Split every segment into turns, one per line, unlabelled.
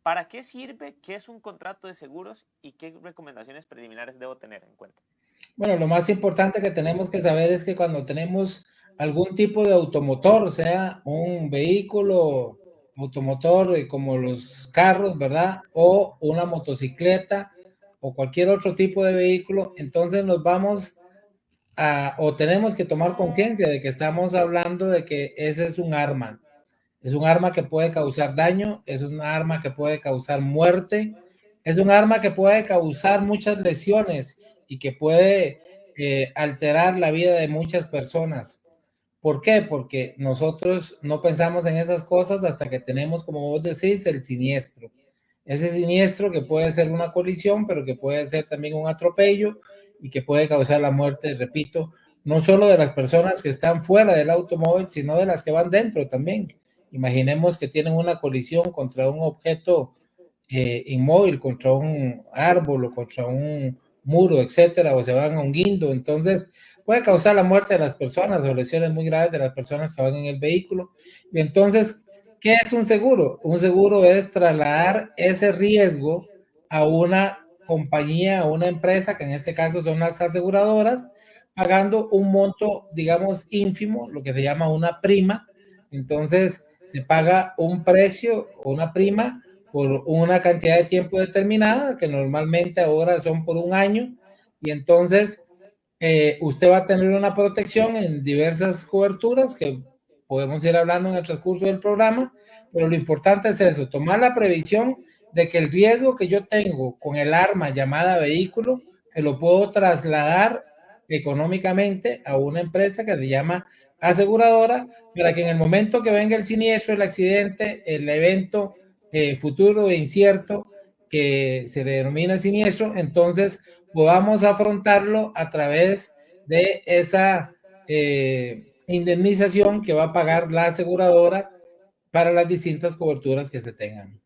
¿Para qué sirve? ¿Qué es un contrato de seguros? ¿Y qué recomendaciones preliminares debo tener en cuenta?
Bueno, lo más importante que tenemos que saber es que cuando tenemos algún tipo de automotor, sea un vehículo automotor como los carros, ¿verdad? O una motocicleta o cualquier otro tipo de vehículo, entonces nos vamos o tenemos que tomar conciencia de que estamos hablando de que ese es un arma. Es un arma que puede causar daño, es un arma que puede causar muerte, es un arma que puede causar muchas lesiones y que puede alterar la vida de muchas personas. ¿Por qué? Porque nosotros no pensamos en esas cosas hasta que tenemos, como vos decís, el siniestro. Ese siniestro que puede ser una colisión, pero que puede ser también un atropello y que puede causar la muerte, repito, no solo de las personas que están fuera del automóvil, sino de las que van dentro también. Imaginemos que tienen una colisión contra un objeto inmóvil, contra un árbol o contra un muro, etcétera, o se van a un guindo. Entonces, puede causar la muerte de las personas o lesiones muy graves de las personas que van en el vehículo. Y entonces, ¿qué es un seguro? Un seguro es trasladar ese riesgo a una compañía, a una empresa, que en este caso son las aseguradoras, pagando un monto, digamos, ínfimo, lo que se llama una prima. Entonces, se paga un precio o una prima por una cantidad de tiempo determinada, que normalmente ahora son por un año, y entonces usted va a tener una protección en diversas coberturas que podemos ir hablando en el transcurso del programa, pero lo importante es eso, tomar la previsión de que el riesgo que yo tengo con el arma llamada vehículo, se lo puedo trasladar económicamente a una empresa que se llama aseguradora, para que en el momento que venga el siniestro, el accidente, el evento futuro e incierto que se denomina siniestro, entonces podamos afrontarlo a través de esa indemnización que va a pagar la aseguradora para las distintas coberturas que se tengan.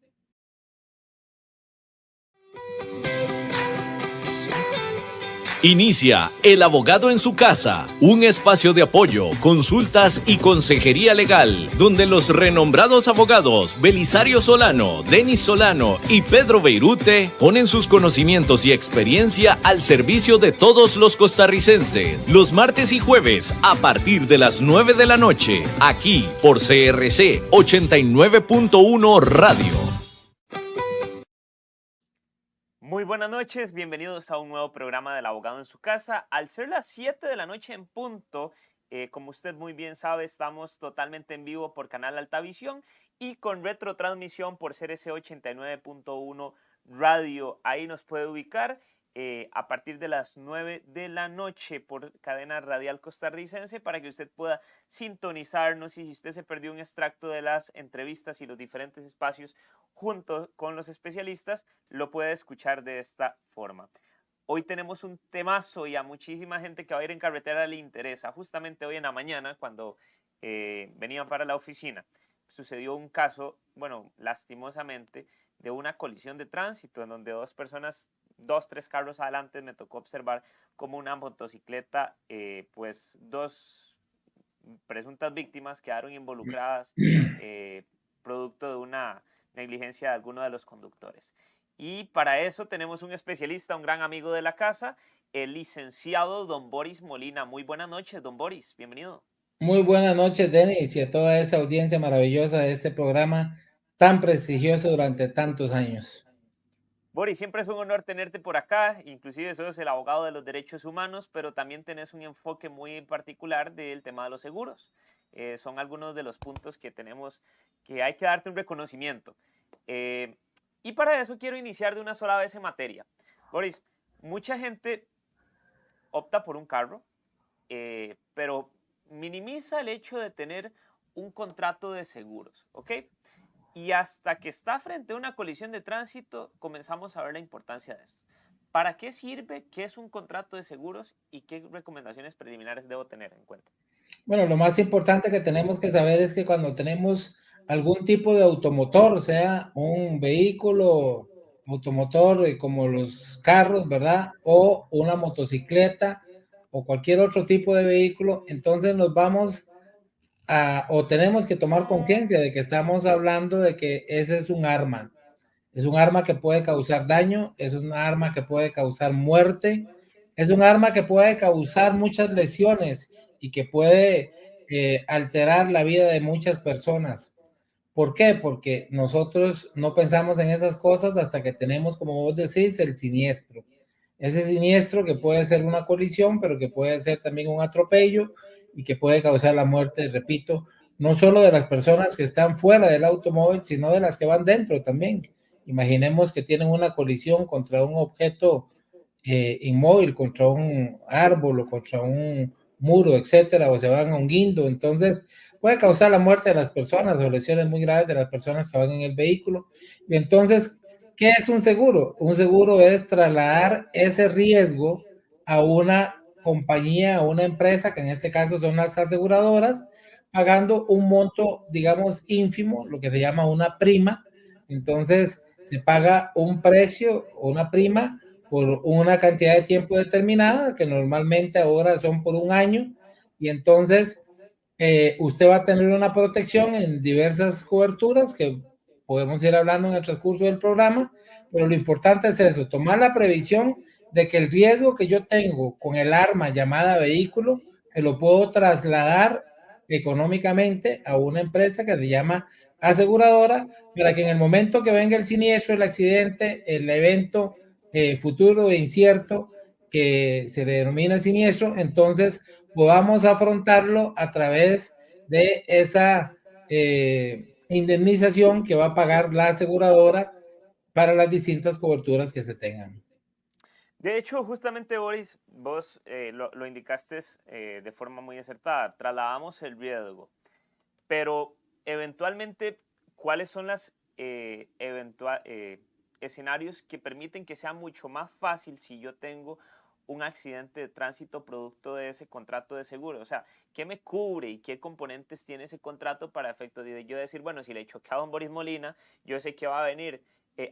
Inicia El Abogado en su Casa, un espacio de apoyo, consultas y consejería legal, donde los renombrados abogados Belisario Solano, Denis Solano y Pedro Beirute ponen sus conocimientos y experiencia al servicio de todos los costarricenses. Los martes y jueves a partir de las 9 de la noche, aquí por CRC 89.1 Radio.
Muy buenas noches, bienvenidos a un nuevo programa del Abogado en su Casa. Al ser las 7 de la noche en punto, como usted muy bien sabe, estamos totalmente en vivo por Canal Altavisión y con retrotransmisión por CRC 89.1 Radio. Ahí nos puede ubicar a partir de las 9 de la noche por cadena radial costarricense para que usted pueda sintonizarnos, y si usted se perdió un extracto de las entrevistas y los diferentes espacios junto con los especialistas, lo puede escuchar de esta forma. Hoy tenemos un temazo y a muchísima gente que va a ir en carretera le interesa. Justamente hoy en la mañana, cuando venían para la oficina, sucedió un caso, bueno, lastimosamente, de una colisión de tránsito en donde tres carros adelante, me tocó observar como una motocicleta, pues dos presuntas víctimas quedaron involucradas producto de una negligencia de alguno de los conductores. Y para eso tenemos un especialista, un gran amigo de la casa, el licenciado don Boris Molina. Muy buenas noches, don Boris, bienvenido.
Muy buenas noches, Denis, y a toda esa audiencia maravillosa de este programa tan prestigioso durante tantos años.
Boris, siempre es un honor tenerte por acá, inclusive sos el abogado de los derechos humanos, pero también tenés un enfoque muy particular del tema de los seguros. Son algunos de los puntos que tenemos que hay que darte un reconocimiento. Y para eso quiero iniciar de una sola vez en materia. Boris, mucha gente opta por un carro, pero minimiza el hecho de tener un contrato de seguros, ¿ok? Y hasta que está frente a una colisión de tránsito, comenzamos a ver la importancia de esto. ¿Para qué sirve? ¿Qué es un contrato de seguros? ¿Y qué recomendaciones preliminares debo tener en cuenta?
Bueno, lo más importante que tenemos que saber es que cuando tenemos algún tipo de automotor, sea un vehículo automotor como los carros, ¿verdad? O una motocicleta o cualquier otro tipo de vehículo, entonces nos vamos o tenemos que tomar conciencia de que estamos hablando de que ese es un arma. Es un arma que puede causar daño, es un arma que puede causar muerte, es un arma que puede causar muchas lesiones y que puede alterar la vida de muchas personas. ¿Por qué? Porque nosotros no pensamos en esas cosas hasta que tenemos, como vos decís, el siniestro. Ese siniestro que puede ser una colisión, pero que puede ser también un atropello y que puede causar la muerte, repito, no solo de las personas que están fuera del automóvil, sino de las que van dentro también. Imaginemos que tienen una colisión contra un objeto inmóvil, contra un árbol o contra un muro, etcétera, o se van a un guindo. Entonces, puede causar la muerte de las personas o lesiones muy graves de las personas que van en el vehículo. Y entonces, ¿qué es un seguro? Un seguro es trasladar ese riesgo a una compañía, a una empresa, que en este caso son las aseguradoras, pagando un monto, digamos, ínfimo, lo que se llama una prima. Entonces, se paga un precio o una prima por una cantidad de tiempo determinada, que normalmente ahora son por un año, y entonces usted va a tener una protección en diversas coberturas que podemos ir hablando en el transcurso del programa, pero lo importante es eso, tomar la previsión de que el riesgo que yo tengo con el arma llamada vehículo, se lo puedo trasladar económicamente a una empresa que se llama aseguradora, para que en el momento que venga el siniestro, el accidente, el evento futuro e incierto que se le denomina siniestro, entonces podamos afrontarlo a través de esa indemnización que va a pagar la aseguradora para las distintas coberturas que se tengan.
De hecho, justamente, Boris, vos lo indicaste de forma muy acertada. Trasladamos el riesgo, pero eventualmente, ¿cuáles son los escenarios que permiten que sea mucho más fácil si yo tengo un accidente de tránsito producto de ese contrato de seguro? O sea, ¿qué me cubre y qué componentes tiene ese contrato para efecto de yo decir, bueno, si le choqué a don Boris Molina, yo sé que va a venir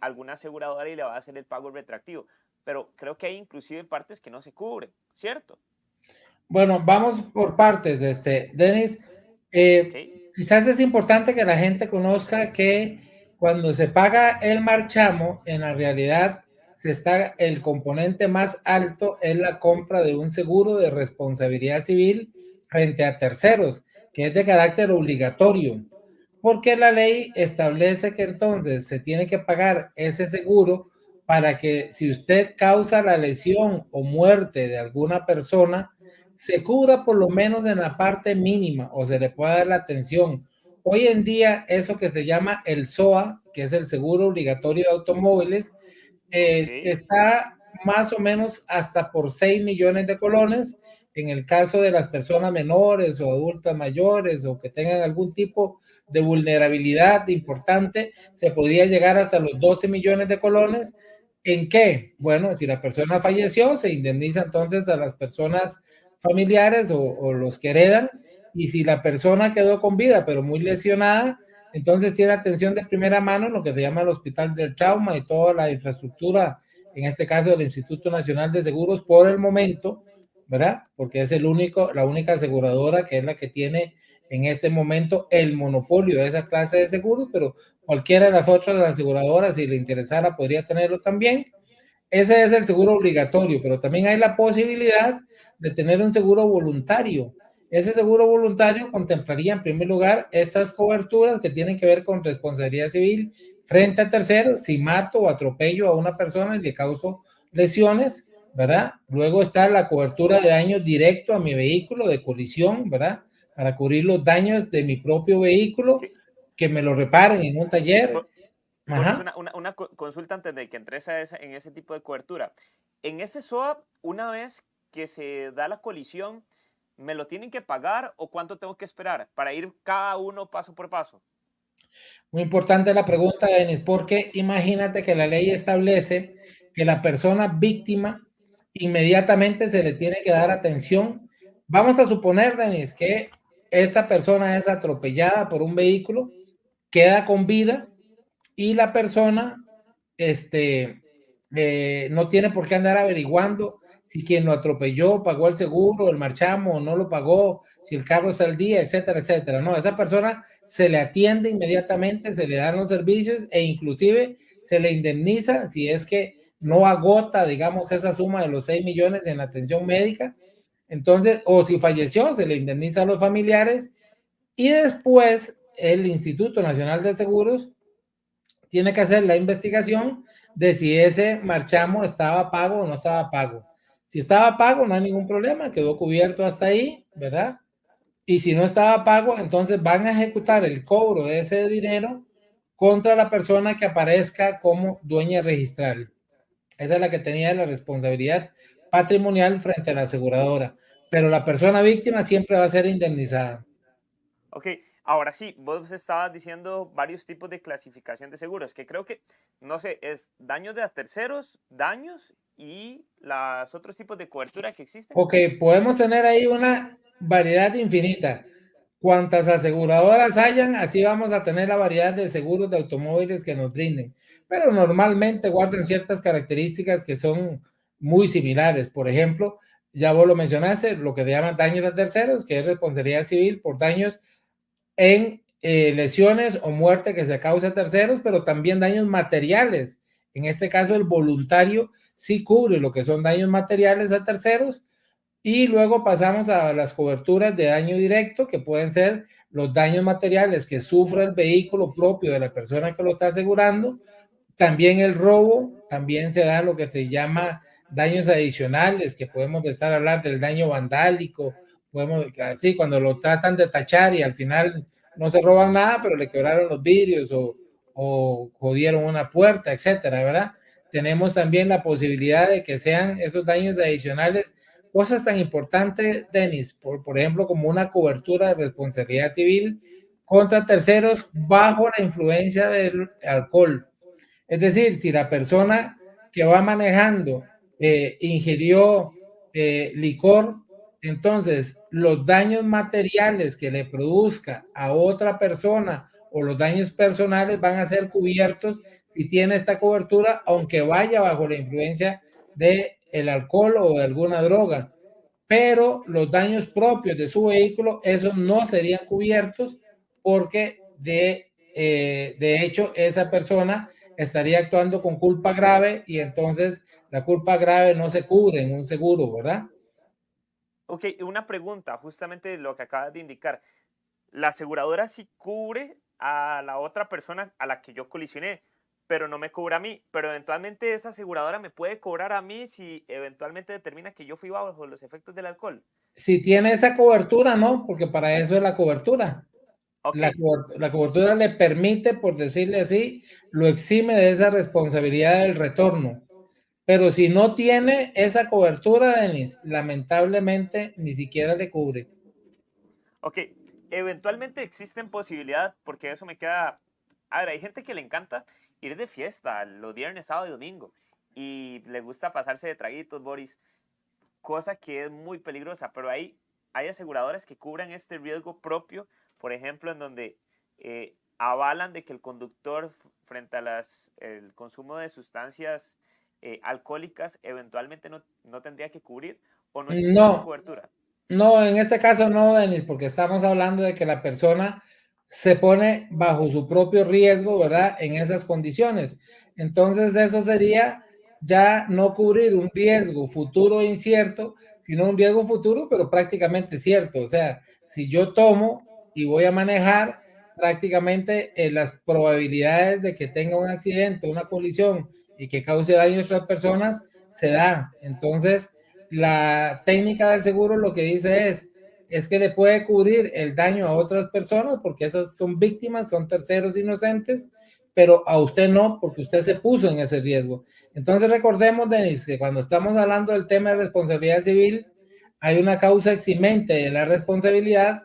alguna aseguradora y le va a hacer el pago retroactivo? Pero creo que hay inclusive partes que no se cubren, ¿cierto?
Bueno, vamos por partes, Denis.
Okay.
Quizás es importante que la gente conozca que cuando se paga el marchamo, en la realidad el componente más alto es la compra de un seguro de responsabilidad civil frente a terceros, que es de carácter obligatorio, porque la ley establece que entonces se tiene que pagar ese seguro para que si usted causa la lesión o muerte de alguna persona, se cubra por lo menos en la parte mínima o se le pueda dar la atención. Hoy en día, eso que se llama el SOA, que es el Seguro Obligatorio de Automóviles,
Okay.
está más o menos hasta por 6 millones de colones. En el caso de las personas menores o adultas mayores o que tengan algún tipo de vulnerabilidad importante, se podría llegar hasta los 12 millones de colones. ¿En qué? Bueno, si la persona falleció, se indemniza entonces a las personas familiares o los que heredan, y si la persona quedó con vida pero muy lesionada, entonces tiene atención de primera mano, lo que se llama el Hospital del Trauma y toda la infraestructura, en este caso del Instituto Nacional de Seguros, por el momento, ¿verdad? Porque es la única aseguradora que es la que tiene en este momento el monopolio de esa clase de seguros, pero cualquiera de las otras aseguradoras, si le interesara, podría tenerlo también. Ese es el seguro obligatorio, pero también hay la posibilidad de tener un seguro voluntario. Ese seguro voluntario contemplaría en primer lugar estas coberturas que tienen que ver con responsabilidad civil frente a terceros, si mato o atropello a una persona y le causo lesiones, ¿verdad? Luego está la cobertura de daño directo a mi vehículo, de colisión, ¿verdad? Para cubrir los daños de mi propio vehículo, que me lo reparen en un taller.
Boris,
Ajá.
una consulta antes de que entres en ese tipo de cobertura. En ese SOAP, una vez que se da la colisión, ¿me lo tienen que pagar o cuánto tengo que esperar para ir cada uno paso por paso?
Muy importante la pregunta, Denis, porque imagínate que la ley establece que la persona víctima inmediatamente se le tiene que dar atención. Vamos a suponer, Denis, que esta persona es atropellada por un vehículo, queda con vida y la persona no tiene por qué andar averiguando si quien lo atropelló pagó el seguro, el marchamo o no lo pagó, si el carro está al día, etcétera, etcétera. No, esa persona se le atiende inmediatamente, se le dan los servicios e inclusive se le indemniza si es que no agota, digamos, esa suma de los 6 millones en la atención médica. Entonces, o si falleció, se le indemniza a los familiares y después el Instituto Nacional de Seguros tiene que hacer la investigación de si ese marchamo estaba pago o no estaba pago. Si estaba pago, no hay ningún problema, quedó cubierto hasta ahí, ¿verdad? Y si no estaba pago, entonces van a ejecutar el cobro de ese dinero contra la persona que aparezca como dueña registral. Esa es la que tenía la responsabilidad patrimonial frente a la aseguradora. Pero la persona víctima siempre va a ser indemnizada.
Ok, ahora sí, vos estabas diciendo varios tipos de clasificación de seguros, que creo que, no sé, es daños de terceros, daños y los otros tipos de cobertura que existen.
Ok, podemos tener ahí una variedad infinita. Cuantas aseguradoras hayan, así vamos a tener la variedad de seguros de automóviles que nos brinden. Pero normalmente guardan ciertas características que son muy similares. Por ejemplo, ya vos lo mencionaste, lo que llaman daños a terceros, que es responsabilidad civil por daños en lesiones o muerte que se causa a terceros, pero también daños materiales. En este caso, el voluntario sí cubre lo que son daños materiales a terceros. Y luego pasamos a las coberturas de daño directo, que pueden ser los daños materiales que sufra el vehículo propio de la persona que lo está asegurando. También el robo, también se da lo que se llama daños adicionales, que podemos estar hablando del daño vandálico, podemos, así cuando lo tratan de tachar y al final no se roban nada, pero le quebraron los vidrios o jodieron una puerta, etcétera, ¿verdad? Tenemos también la posibilidad de que sean esos daños adicionales cosas tan importantes, Denis, por ejemplo, como una cobertura de responsabilidad civil contra terceros bajo la influencia del alcohol. Es decir, si la persona que va manejando ingirió licor, entonces los daños materiales que le produzca a otra persona o los daños personales van a ser cubiertos si tiene esta cobertura, aunque vaya bajo la influencia del alcohol o de alguna droga. Pero los daños propios de su vehículo, esos no serían cubiertos porque de hecho esa persona estaría actuando con culpa grave y entonces la culpa grave no se cubre en un seguro, ¿verdad?
Ok, una pregunta, justamente lo que acabas de indicar. La aseguradora sí cubre a la otra persona a la que yo colisioné, pero no me cobra a mí. Pero eventualmente esa aseguradora me puede cobrar a mí si eventualmente determina que yo fui bajo los efectos del alcohol.
Si tiene esa cobertura, no, porque para eso es la cobertura.
Ok,
La cobertura le permite, por decirle así, lo exime de esa responsabilidad del retorno. Pero si no tiene esa cobertura, Denis, lamentablemente ni siquiera le cubre.
ok. Eventualmente existen posibilidades, porque eso me queda... A ver, hay gente que le encanta ir de fiesta los viernes, sábado y domingo. Y le gusta pasarse de traguitos, Boris. Cosa que es muy peligrosa, pero hay aseguradoras que cubren este riesgo propio, por ejemplo, en donde avalan de que el conductor frente a el consumo de sustancias alcohólicas eventualmente no tendría que cubrir o no existe esa cobertura.
No, en este caso no, Denis, porque estamos hablando de que la persona se pone bajo su propio riesgo, ¿verdad? En esas condiciones. Entonces, eso sería ya no cubrir un riesgo futuro incierto, sino un riesgo futuro, pero prácticamente cierto. O sea, si yo tomo y voy a manejar, prácticamente las probabilidades de que tenga un accidente, una colisión y que cause daño a otras personas se da. Entonces, la técnica del seguro lo que dice es que le puede cubrir el daño a otras personas porque esas son víctimas, son terceros inocentes, pero a usted no, porque usted se puso en ese riesgo. Entonces recordemos, Denis, que cuando estamos hablando del tema de responsabilidad civil, hay una causa eximente de la responsabilidad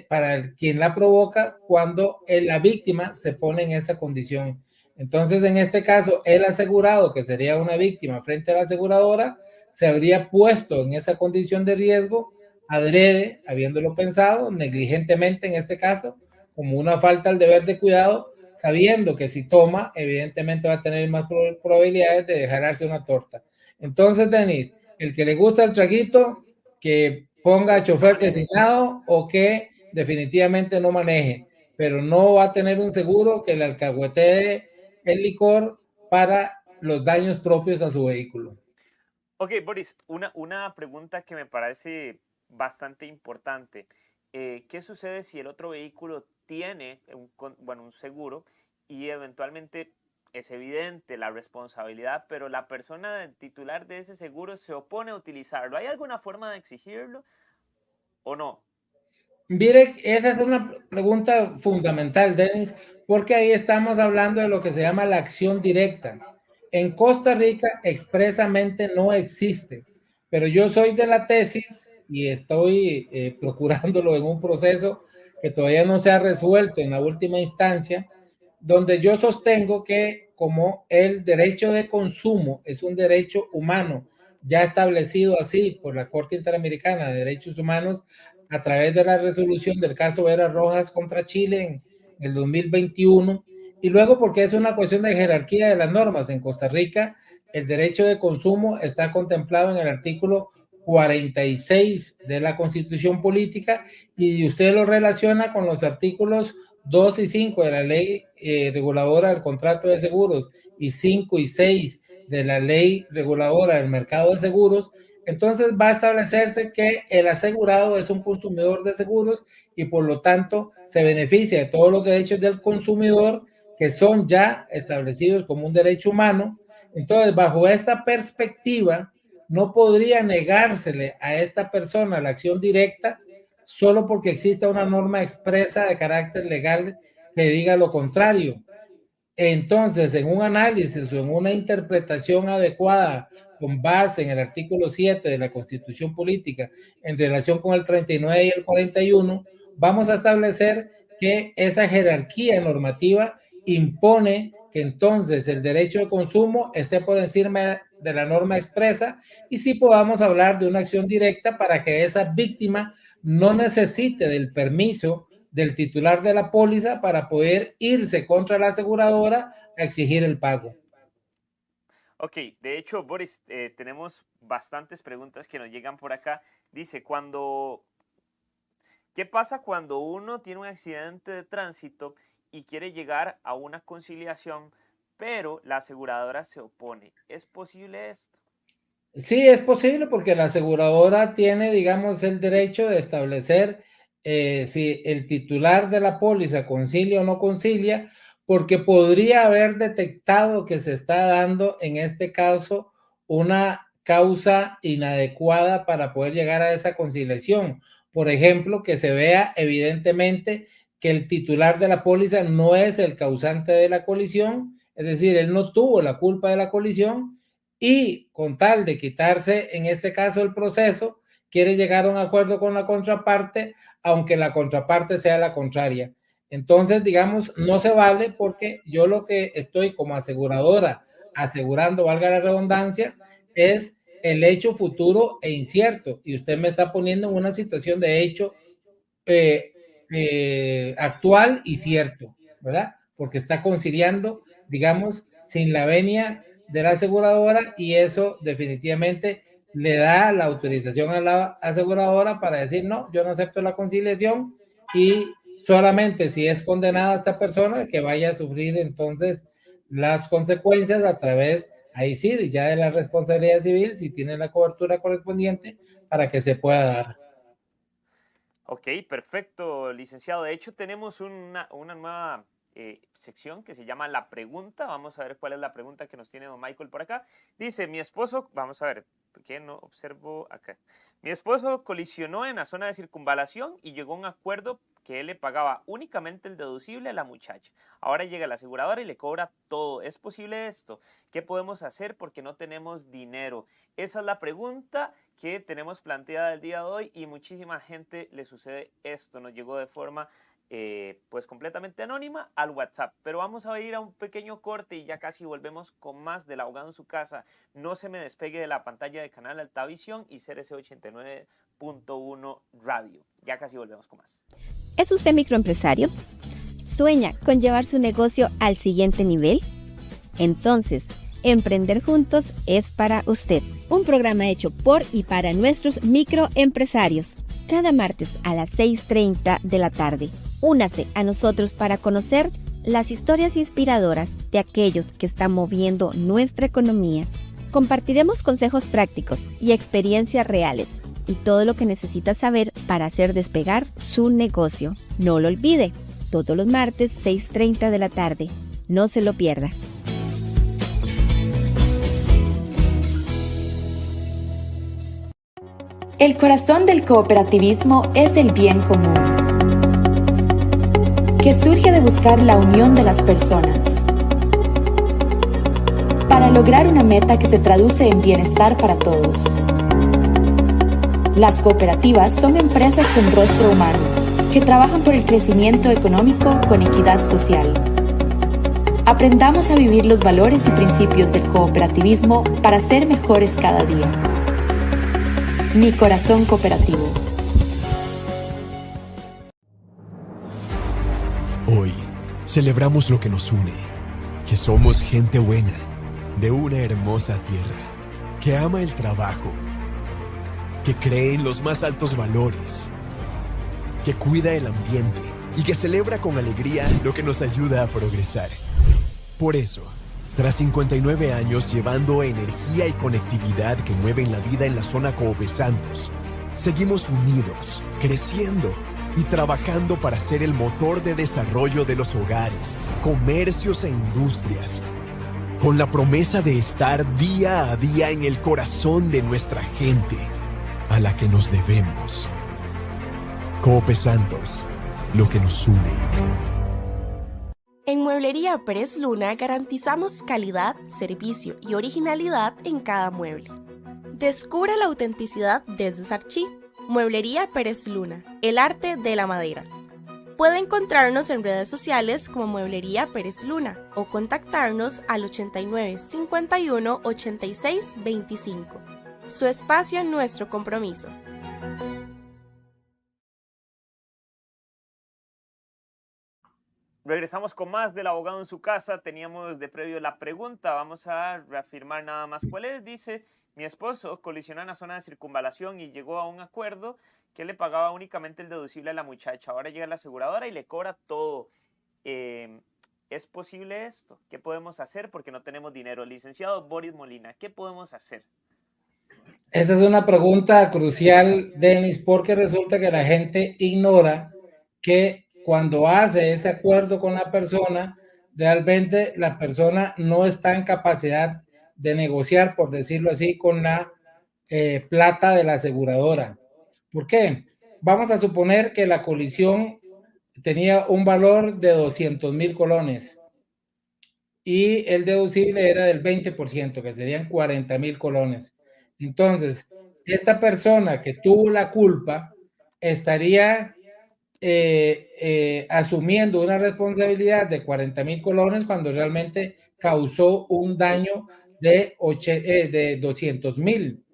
para quien la provoca cuando la víctima se pone en esa condición. Entonces, en este caso, el asegurado, que sería una víctima frente a la aseguradora, se habría puesto en esa condición de riesgo adrede, habiéndolo pensado, negligentemente en este caso, como una falta al deber de cuidado, sabiendo que si toma, evidentemente va a tener más probabilidades de dejarse una torta. Entonces, Denis, el que le gusta el traguito, que ponga chofer designado o que definitivamente no maneje. pero no va a tener un seguro que le alcahuetee el licor para los daños propios a su vehículo.
Ok, Boris, una pregunta que me parece bastante importante. ¿Qué sucede si el otro vehículo tiene un seguro y eventualmente es evidente la responsabilidad, pero la persona titular de ese seguro se opone a utilizarlo? ¿Hay alguna forma de exigirlo o no?
Mire, esa es una pregunta fundamental, Denis, porque ahí estamos hablando de lo que se llama la acción directa. En Costa Rica expresamente no existe, pero yo soy de la tesis y estoy procurándolo en un proceso que todavía no se ha resuelto en la última instancia, donde yo sostengo que como el derecho de consumo es un derecho humano, ya establecido así por la Corte Interamericana de Derechos Humanos, a través de la resolución del caso Vera Rojas contra Chile en el 2021, y luego porque es una cuestión de jerarquía de las normas. En Costa Rica, el derecho de consumo está contemplado en el artículo 46 de la Constitución Política, y usted lo relaciona con los artículos 2 y 5 de la Ley Reguladora del Contrato de Seguros y 5 y 6 de la Ley Reguladora del Mercado de Seguros. Entonces va a establecerse que el asegurado es un consumidor de seguros y por lo tanto se beneficia de todos los derechos del consumidor que son ya establecidos como un derecho humano. Entonces, bajo esta perspectiva, no podría negársele a esta persona la acción directa solo porque exista una norma expresa de carácter legal que diga lo contrario. Entonces, en un análisis o en una interpretación adecuada con base en el artículo 7 de la Constitución Política en relación con el 39 y el 41, vamos a establecer que esa jerarquía normativa impone que entonces el derecho de consumo esté por encima de la norma expresa y sí podamos hablar de una acción directa para que esa víctima no necesite del permiso del titular de la póliza para poder irse contra la aseguradora a exigir el pago.
Ok, de hecho, Boris, tenemos bastantes preguntas que nos llegan por acá. Dice, ¿qué pasa cuando uno tiene un accidente de tránsito y quiere llegar a una conciliación, pero la aseguradora se opone? ¿Es posible esto?
Sí, es posible porque la aseguradora tiene, digamos, el derecho de establecer si el titular de la póliza concilia o no concilia, porque podría haber detectado que se está dando en este caso una causa inadecuada para poder llegar a esa conciliación. Por ejemplo, que se vea evidentemente que el titular de la póliza no es el causante de la colisión, es decir, él no tuvo la culpa de la colisión y con tal de quitarse en este caso el proceso, quiere llegar a un acuerdo con la contraparte, aunque la contraparte sea la contraria. Entonces, digamos, no se vale porque yo lo que estoy como aseguradora asegurando, valga la redundancia, es el hecho futuro e incierto. Y usted me está poniendo en una situación de hecho actual y cierto, ¿verdad? Porque está conciliando, digamos, sin la venia de la aseguradora y eso definitivamente le da la autorización a la aseguradora para decir, no, yo no acepto la conciliación y solamente si es condenada esta persona que vaya a sufrir entonces las consecuencias a través, ahí sí, ya de la responsabilidad civil, si tiene la cobertura correspondiente para que se pueda dar.
Ok, perfecto, licenciado. De hecho, tenemos una nueva sección que se llama La Pregunta. Vamos a ver cuál es la pregunta que nos tiene don Michael por acá. Dice, mi esposo, vamos a ver, ¿qué no observo acá? Mi esposo colisionó en la zona de circunvalación y llegó a un acuerdo que él le pagaba únicamente el deducible a la muchacha. Ahora llega la aseguradora y le cobra todo. ¿Es posible esto? ¿Qué podemos hacer porque no tenemos dinero? Esa es la pregunta que tenemos planteada el día de hoy y muchísima gente le sucede esto. Nos llegó de forma pues completamente anónima al WhatsApp. Pero vamos a ir a un pequeño corte y ya casi volvemos con más del Abogado en su Casa. No se me despegue de la pantalla de Canal Altavisión y CRC 89.1 Radio. Ya casi volvemos con más.
¿Es usted microempresario? ¿Sueña con llevar su negocio al siguiente nivel? Entonces, Emprender Juntos es para usted. Un programa hecho por y para nuestros microempresarios. Cada martes a las 6:30 de la tarde. Únase a nosotros para conocer las historias inspiradoras de aquellos que están moviendo nuestra economía. Compartiremos consejos prácticos y experiencias reales y todo lo que necesita saber para hacer despegar su negocio. No lo olvide, todos los martes 6:30 de la tarde. No se lo pierda.
El corazón del cooperativismo es el bien común, que surge de buscar la unión de las personas para lograr una meta que se traduce en bienestar para todos. Las cooperativas son empresas con rostro humano, que trabajan por el crecimiento económico con equidad social. Aprendamos a vivir los valores y principios del cooperativismo para ser mejores cada día. Mi corazón cooperativo.
Hoy celebramos lo que nos une, que somos gente buena, de una hermosa tierra, que ama el trabajo, que cree en los más altos valores, que cuida el ambiente y que celebra con alegría lo que nos ayuda a progresar. Por eso, tras 59 años llevando energía y conectividad que mueven la vida en la zona Coopes Santos, seguimos unidos, creciendo y trabajando para ser el motor de desarrollo de los hogares, comercios e industrias, con la promesa de estar día a día en el corazón de nuestra gente, a la que nos debemos. Coopes Santos, lo que nos une.
En Mueblería Pérez Luna garantizamos calidad, servicio y originalidad en cada mueble. Descubra la autenticidad desde Sarchí. Mueblería Pérez Luna, el arte de la madera. Puede encontrarnos en redes sociales como Mueblería Pérez Luna o contactarnos al 89 51 86 25. Su espacio, nuestro compromiso.
Regresamos con más del abogado en su casa. Teníamos de previo la pregunta. Vamos a reafirmar nada más cuál es. Dice, mi esposo colisionó en la zona de circunvalación y llegó a un acuerdo que le pagaba únicamente el deducible a la muchacha. Ahora llega la aseguradora y le cobra todo. ¿Es posible esto? ¿Qué podemos hacer? Porque no tenemos dinero. Licenciado Boris Molina, ¿qué podemos hacer?
Esa es una pregunta crucial, Denis, porque resulta que la gente ignora que cuando hace ese acuerdo con la persona, realmente la persona no está en capacidad de negociar, por decirlo así, con la plata de la aseguradora. ¿Por qué? Vamos a suponer que la colisión tenía un valor de 200,000 colones y el deducible era del 20%, que serían 40,000 colones. Entonces, esta persona que tuvo la culpa estaría asumiendo una responsabilidad de 40,000 colones cuando realmente causó un daño de 200,000.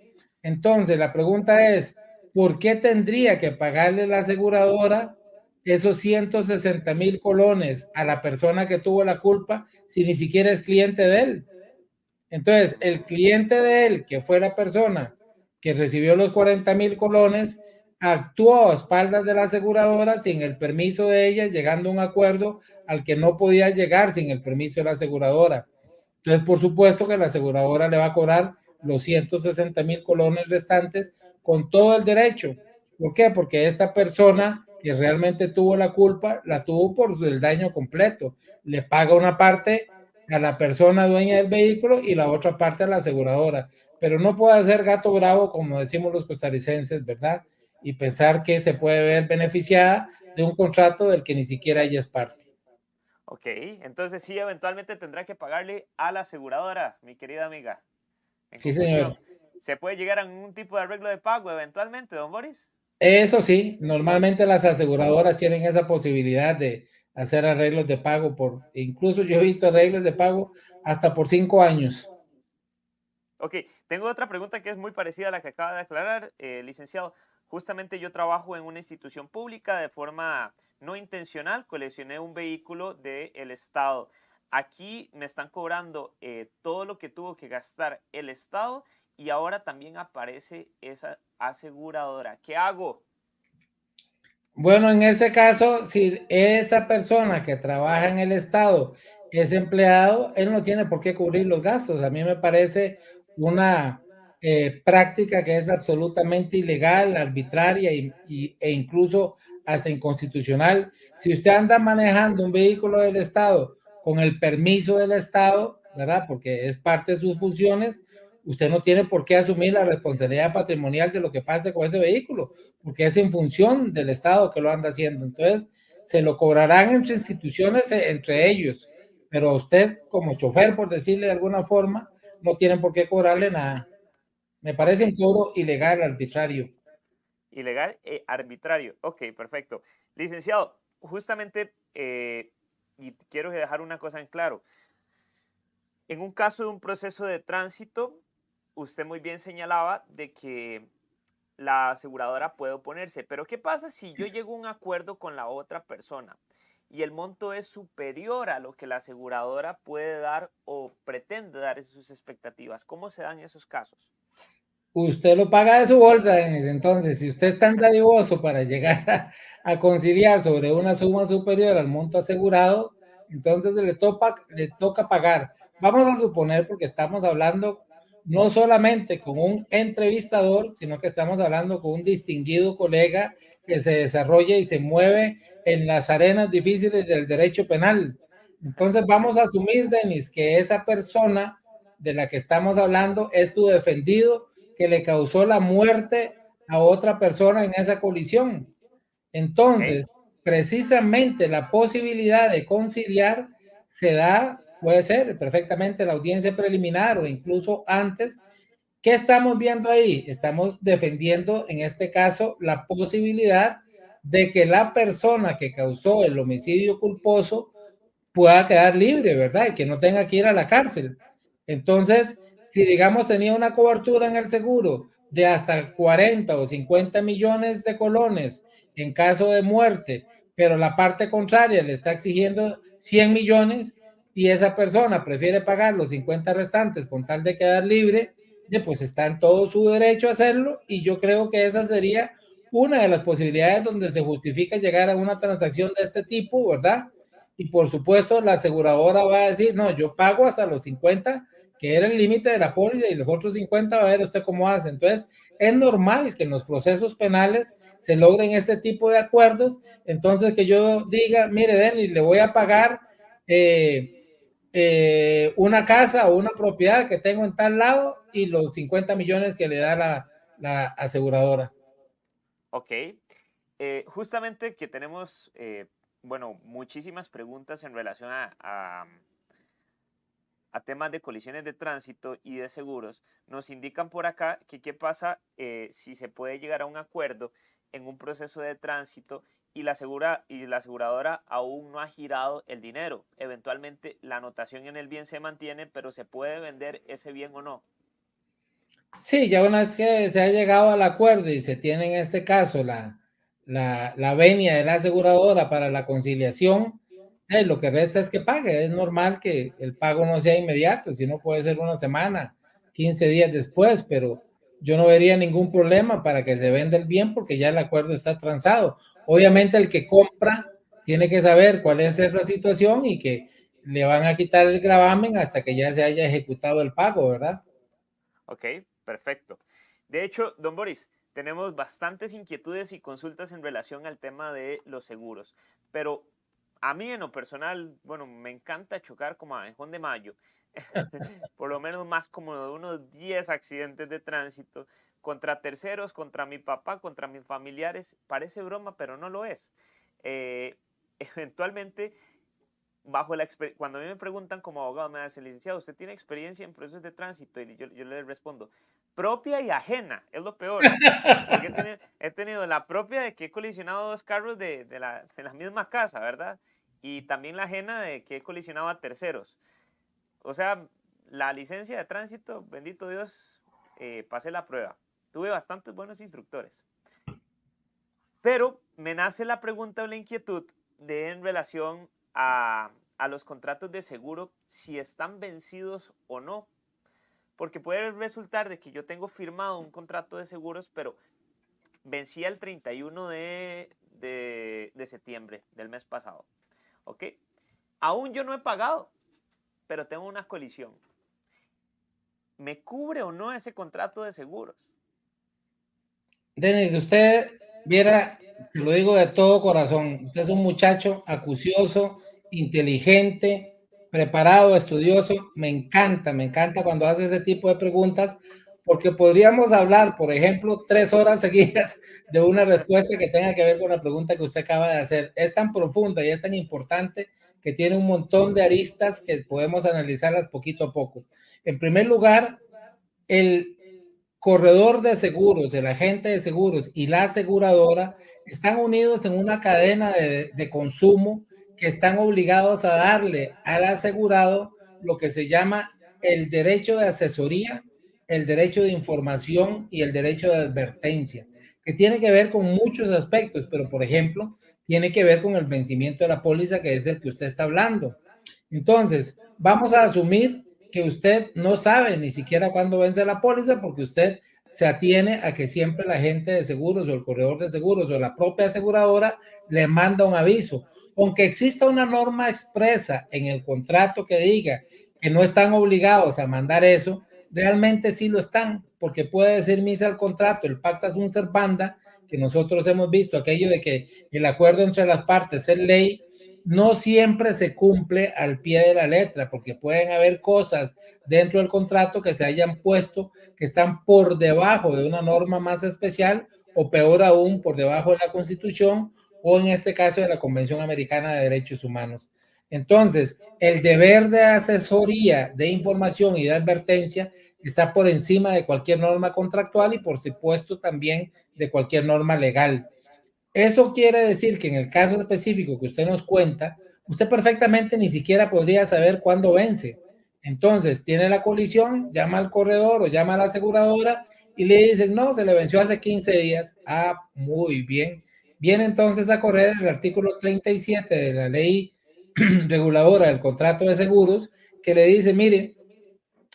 Entonces, la pregunta es, ¿por qué tendría que pagarle la aseguradora esos 160,000 colones a la persona que tuvo la culpa si ni siquiera es cliente de él? Entonces, el cliente de él, que fue la persona que recibió los 40,000 colones, actuó a espaldas de la aseguradora sin el permiso de ella, llegando a un acuerdo al que no podía llegar sin el permiso de la aseguradora. Entonces, por supuesto que la aseguradora le va a cobrar los 160,000 colones restantes con todo el derecho. ¿Por qué? Porque esta persona que realmente tuvo la culpa, la tuvo por el daño completo. Le paga una parte a la persona dueña del vehículo y la otra parte a la aseguradora. Pero no puede ser gato bravo, como decimos los costarricenses, ¿verdad? Y pensar que se puede ver beneficiada de un contrato del que ni siquiera ella es parte.
Ok, entonces sí, eventualmente tendrá que pagarle a la aseguradora, mi querida amiga. En
Sí,
conclusión,
señor.
¿se puede llegar a un tipo de arreglo de pago eventualmente, don Boris?
Eso sí, normalmente las aseguradoras tienen esa posibilidad de hacer arreglos de pago incluso yo he visto arreglos de pago hasta por 5 años.
Ok, tengo otra pregunta que es muy parecida a la que acaba de aclarar, licenciado. Justamente yo trabajo en una institución pública de forma no intencional, coleccioné un vehículo del Estado. Aquí me están cobrando todo lo que tuvo que gastar el Estado y ahora también aparece esa aseguradora. ¿Qué hago?
Bueno, en ese caso, si esa persona que trabaja en el Estado es empleado, él no tiene por qué cubrir los gastos. A mí me parece una práctica que es absolutamente ilegal, arbitraria e incluso hasta inconstitucional. Si usted anda manejando un vehículo del Estado con el permiso del Estado, ¿verdad? Porque es parte de sus funciones, usted no tiene por qué asumir la responsabilidad patrimonial de lo que pase con ese vehículo, porque es en función del Estado que lo anda haciendo. Entonces, se lo cobrarán entre instituciones, entre ellos, pero usted como chofer, por decirle de alguna forma, no tiene por qué cobrarle nada. Me
Ok,
parece un cobro ilegal, arbitrario.
ilegal e arbitrario. Ok, perfecto. Licenciado, justamente, y quiero dejar una cosa en claro. En un caso de un proceso de tránsito, usted muy bien señalaba de que la aseguradora puede oponerse, pero ¿qué pasa si yo llego a un acuerdo con la otra persona y el monto es superior a lo que la aseguradora puede dar o pretende dar en sus expectativas? ¿Cómo se dan esos casos?
Usted lo paga de su bolsa, Denis. Entonces, si usted es tan dadivoso para llegar a conciliar sobre una suma superior al monto asegurado, entonces le toca pagar. Vamos a suponer, porque estamos hablando no solamente con un entrevistador, sino que estamos hablando con un distinguido colega que se desarrolla y se mueve en las arenas difíciles del derecho penal. Entonces, vamos a asumir, Denis, que esa persona de la que estamos hablando es tu defendido que le causó la muerte a otra persona en esa colisión.
¿Ok?
Entonces, precisamente la posibilidad de conciliar se da, puede ser perfectamente la audiencia preliminar o incluso antes. ¿Qué estamos viendo ahí? Estamos defendiendo, en este caso, la posibilidad de que la persona que causó el homicidio culposo pueda quedar libre, ¿verdad? Y que no tenga que ir a la cárcel. Entonces, si digamos tenía una cobertura en el seguro de hasta 40 o 50 millones de colones en caso de muerte, pero la parte contraria le está exigiendo 100 millones y esa persona prefiere pagar los 50 restantes con tal de quedar libre, pues está en todo su derecho a hacerlo y yo creo que esa sería una de las posibilidades donde se justifica llegar a una transacción de este tipo, ¿verdad? Y por supuesto la aseguradora va a decir, no, yo pago hasta los 50, que era el límite de la póliza, y los otros 50 va a ver usted cómo hace. Entonces, es normal que en los procesos penales se logren este tipo de acuerdos. Entonces, que yo diga, mire, Denis, le voy a pagar una casa o una propiedad que tengo en tal lado y los 50 millones que le da la aseguradora.
Ok. Justamente que tenemos, bueno, muchísimas preguntas en relación a temas de colisiones de tránsito y de seguros. Nos indican por acá que qué pasa si se puede llegar a un acuerdo en un proceso de tránsito y la aseguradora aún no ha girado el dinero. Eventualmente la anotación en el bien se mantiene, pero se puede vender ese bien o no.
Sí, ya una vez que se ha llegado al acuerdo y se tiene en este caso la venia de la aseguradora para la conciliación, lo que resta es que pague. Es normal que el pago no sea inmediato, sino puede ser una semana, 15 días después, pero yo no vería ningún problema para que se venda el bien porque ya el acuerdo está transado. Obviamente el que compra tiene que saber cuál es esa situación y que le van a quitar el gravamen hasta que ya se haya ejecutado el pago, ¿verdad?
Ok, perfecto. De hecho, don Boris, tenemos bastantes inquietudes y consultas en relación al tema de los seguros, pero a mí en lo personal, bueno, me encanta chocar como abejón de mayo, por lo menos más como de unos 10 accidentes de tránsito contra terceros, contra mi papá, contra mis familiares. Parece broma, pero no lo es. Eventualmente cuando a mí me preguntan como abogado, me dicen, licenciado, ¿usted tiene experiencia en procesos de tránsito? Y yo les respondo, propia y ajena, es lo peor. Porque he tenido la propia de que he colisionado dos carros de la misma casa, ¿verdad? Y también la ajena de que he colisionado a terceros. O sea, la licencia de tránsito, bendito Dios, pasé la prueba. Tuve bastantes buenos instructores. Pero me nace la pregunta o la inquietud en relación a los contratos de seguro, si están vencidos o no. Porque puede resultar de que yo tengo firmado un contrato de seguros, pero vencía el 31 de septiembre del mes pasado. ¿Ok? Aún yo no he pagado, pero tengo una colisión. ¿Me cubre o no ese contrato de seguros?
Denis, usted viera, te lo digo de todo corazón, usted es un muchacho acucioso, inteligente, preparado, estudioso. Me encanta cuando hace ese tipo de preguntas, porque podríamos hablar, por ejemplo, 3 horas seguidas de una respuesta que tenga que ver con la pregunta que usted acaba de hacer. Es tan profunda y es tan importante que tiene un montón de aristas que podemos analizarlas poquito a poco. En primer lugar, el corredor de seguros, el agente de seguros y la aseguradora están unidos en una cadena de consumo que están obligados a darle al asegurado lo que se llama el derecho de asesoría, el derecho de información y el derecho de advertencia, que tiene que ver con muchos aspectos, pero por ejemplo, tiene que ver con el vencimiento de la póliza, que es el que usted está hablando. Entonces, vamos a asumir que usted no sabe ni siquiera cuándo vence la póliza, porque usted se atiene a que siempre la agente de seguros o el corredor de seguros o la propia aseguradora le manda un aviso. Aunque exista una norma expresa en el contrato que diga que no están obligados a mandar eso, realmente sí lo están, porque puede decir misa al contrato, el pacta sunt servanda, que nosotros hemos visto, aquello de que el acuerdo entre las partes es ley. No siempre se cumple al pie de la letra, porque pueden haber cosas dentro del contrato que se hayan puesto que están por debajo de una norma más especial, o peor aún, por debajo de la Constitución, o en este caso de la Convención Americana de Derechos Humanos. Entonces, el deber de asesoría, de información y de advertencia está por encima de cualquier norma contractual y, por supuesto, también de cualquier norma legal. Eso quiere decir que en el caso específico que usted nos cuenta, usted perfectamente ni siquiera podría saber cuándo vence. Entonces, tiene la colisión, llama al corredor o llama a la aseguradora y le dicen, no, se le venció hace 15 días. Ah, muy bien. Viene entonces a correr el artículo 37 de la ley reguladora del contrato de seguros, que le dice, mire,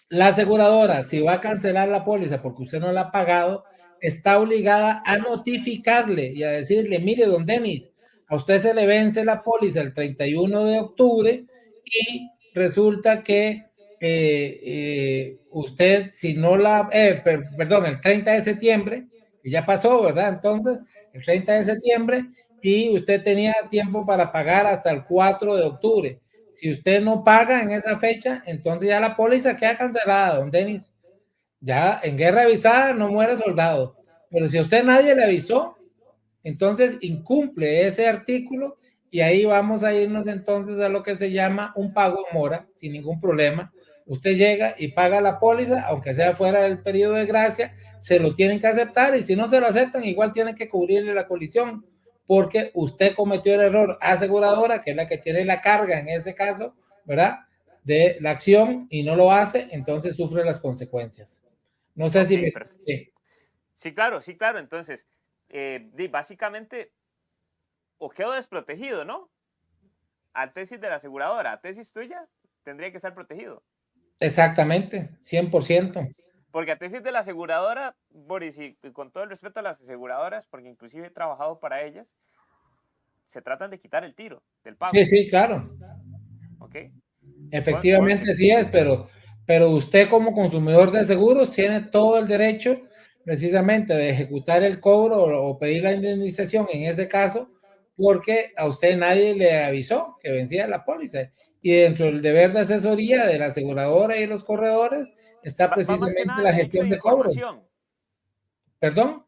la aseguradora, si va a cancelar la póliza porque usted no la ha pagado, está obligada a notificarle y a decirle, mire, don Denis, a usted se le vence la póliza el 31 de octubre y resulta que usted, si no la, perdón, el 30 de septiembre, que ya pasó, ¿verdad? Entonces, el 30 de septiembre, y usted tenía tiempo para pagar hasta el 4 de octubre. Si usted no paga en esa fecha, entonces ya la póliza queda cancelada, don Denis. Ya en guerra avisada no muere soldado. Pero si a usted nadie le avisó, entonces incumple ese artículo y ahí vamos a irnos entonces a lo que se llama un pago en mora, sin ningún problema. Usted llega y paga la póliza, aunque sea fuera del periodo de gracia, se lo tienen que aceptar, y si no se lo aceptan, igual tienen que cubrirle la colisión, porque usted cometió el error. Aseguradora, que es la que tiene la carga en ese caso, ¿verdad?, de la acción, y no lo hace, entonces sufre las consecuencias. No sé si me...
Sí, claro, sí, claro. Entonces, básicamente, o quedo desprotegido, ¿no? A tesis de la aseguradora, a tesis tuya, tendría que estar protegido.
Exactamente, 100%.
Porque a tesis de la aseguradora, Boris, y con todo el respeto a las aseguradoras, porque inclusive he trabajado para ellas, se tratan de quitar el tiro del pago.
Sí, sí, claro.
¿Ok?
Efectivamente sí es, pero usted como consumidor de seguros tiene todo el derecho precisamente de ejecutar el cobro o pedir la indemnización en ese caso, porque a usted nadie le avisó que vencía la póliza. Y dentro del deber de asesoría de la aseguradora y los corredores está precisamente la gestión de cobro. ¿Perdón?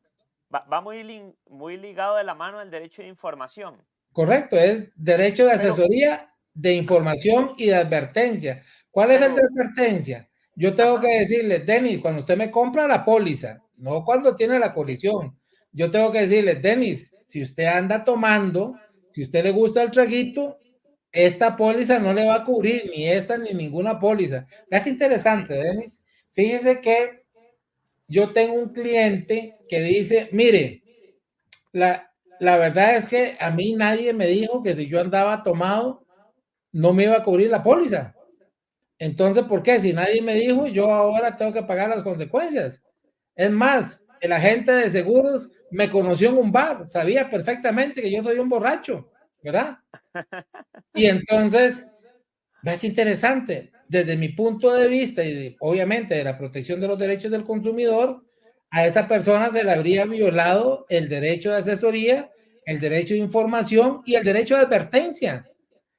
Va muy ligado de la mano al derecho de información.
Correcto, es derecho de asesoría, de información y de advertencia. ¿Cuál es el de advertencia? Yo tengo que decirle, Denis, cuando usted me compra la póliza, no cuando tiene la colisión, yo tengo que decirle, Denis, si usted anda tomando, si a usted le gusta el traguito, esta póliza no le va a cubrir, ni esta ni ninguna póliza. Vea qué interesante, Denis. Fíjese que yo tengo un cliente que dice, mire, la verdad es que a mí nadie me dijo que si yo andaba tomado no me iba a cubrir la póliza. Entonces, ¿por qué? Si nadie me dijo, yo ahora tengo que pagar las consecuencias. Es más, el agente de seguros me conoció en un bar, sabía perfectamente que yo soy un borracho, ¿verdad? Y entonces, vea qué interesante, desde mi punto de vista y obviamente de la protección de los derechos del consumidor, a esa persona se le habría violado el derecho de asesoría, el derecho de información y el derecho de advertencia.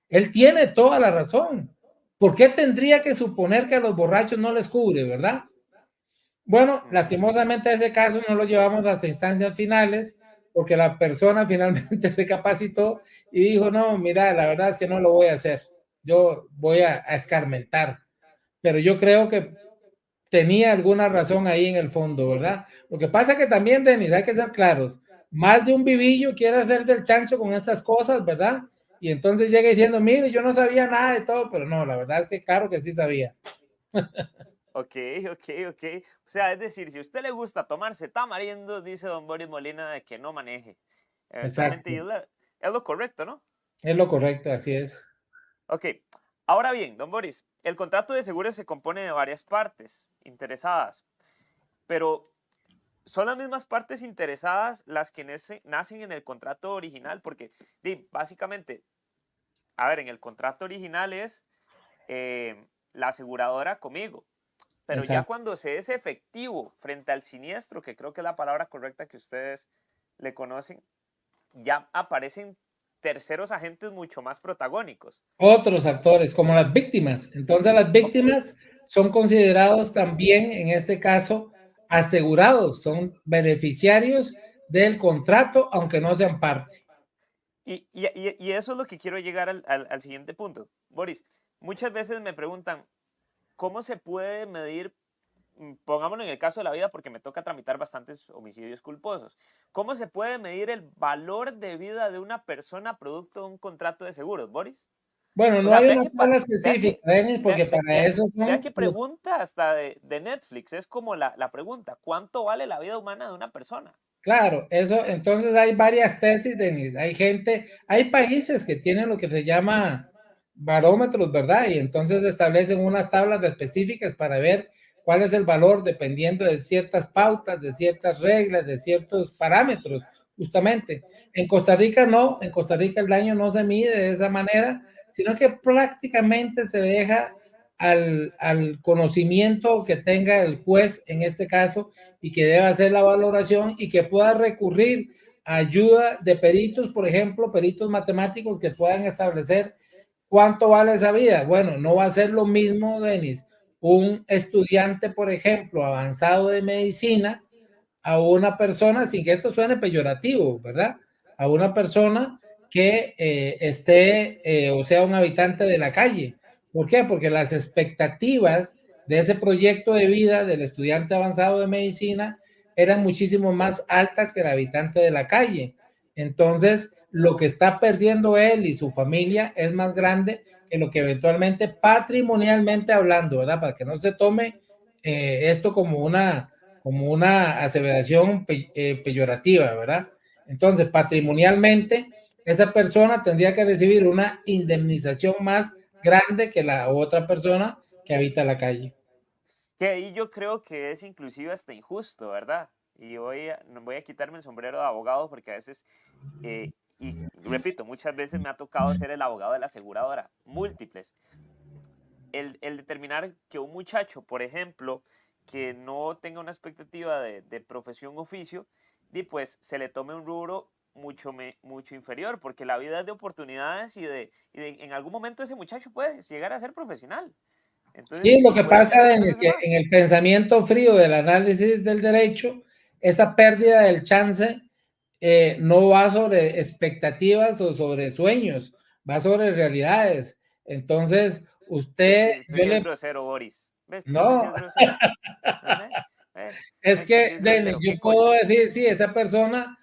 Él tiene toda la razón. ¿Por qué tendría que suponer que a los borrachos no les cubre, verdad? Bueno, lastimosamente ese caso no lo llevamos a las instancias finales porque la persona finalmente recapacitó y dijo, no, mira, la verdad es que no lo voy a hacer. Yo voy a escarmentar. Pero yo creo que tenía alguna razón ahí en el fondo, ¿verdad? Lo que pasa es que también, Denis, hay que ser claros. Más de un vivillo quiere hacer del chancho con estas cosas, ¿verdad? Y entonces llega diciendo, mire, yo no sabía nada de todo, pero no, la verdad es que claro que sí sabía.
Ok. O sea, es decir, si a usted le gusta tomarse tamarindo, dice don Boris Molina de que no maneje. Eventualmente es lo correcto, ¿no?
Es lo correcto, así es.
Ok. Ahora bien, don Boris, el contrato de seguro se compone de varias partes interesadas, pero son las mismas partes interesadas las que nacen en el contrato original, porque básicamente, a ver, en el contrato original es la aseguradora conmigo, pero ya cuando se es efectivo frente al siniestro, que creo que es la palabra correcta que ustedes le conocen, ya aparecen terceros agentes mucho más protagónicos.
Otros actores, como las víctimas. Entonces las víctimas son considerados también, en este caso, asegurados, son beneficiarios del contrato, aunque no sean parte.
Y eso es lo que quiero llegar al siguiente punto. Boris, muchas veces me preguntan, ¿cómo se puede medir, pongámoslo en el caso de la vida, porque me toca tramitar bastantes homicidios culposos, ¿cómo se puede medir el valor de vida de una persona producto de un contrato de seguros, Boris?
Bueno, no hay una tabla específica, Denis, porque para eso son...
Vea qué pregunta hasta de Netflix, es como la pregunta, ¿cuánto vale la vida humana de una persona?
Claro, eso, entonces hay varias tesis, Denis, hay gente, hay países que tienen lo que se llama barómetros, ¿verdad? Y entonces establecen unas tablas específicas para ver cuál es el valor dependiendo de ciertas pautas, de ciertas reglas, de ciertos parámetros, justamente. En Costa Rica no, en Costa Rica el daño no se mide de esa manera, sino que prácticamente se deja al conocimiento que tenga el juez en este caso y que debe hacer la valoración y que pueda recurrir a ayuda de peritos, por ejemplo, peritos matemáticos que puedan establecer cuánto vale esa vida. Bueno, no va a ser lo mismo, Denis, un estudiante, por ejemplo, avanzado de medicina a una persona, sin que esto suene peyorativo, ¿verdad? A una persona que esté, o sea, un habitante de la calle. ¿Por qué? Porque las expectativas de ese proyecto de vida del estudiante avanzado de medicina eran muchísimo más altas que el habitante de la calle. Entonces, lo que está perdiendo él y su familia es más grande que lo que eventualmente, patrimonialmente hablando, ¿verdad? Para que no se tome esto como una aseveración peyorativa, ¿verdad? Entonces, patrimonialmente, esa persona tendría que recibir una indemnización más grande que la otra persona que habita la calle.
Que ahí yo creo que es inclusive hasta injusto, ¿verdad? Y voy a quitarme el sombrero de abogado porque a veces, y repito, muchas veces me ha tocado ser el abogado de la aseguradora, múltiples. El determinar que un muchacho, por ejemplo, que no tenga una expectativa de profesión oficio, y pues se le tome un rubro mucho inferior, porque la vida es de oportunidades y en algún momento ese muchacho puede llegar a ser profesional. Entonces,
sí, lo que pasa, Denis, que en el pensamiento frío del análisis del derecho, esa pérdida del chance no va sobre expectativas o sobre sueños, va sobre realidades. Entonces, usted...
Es que usted es grosero, Boris. ¿Ves que
no.
usted es grosero?
Es que yo puedo decir, sí, esa persona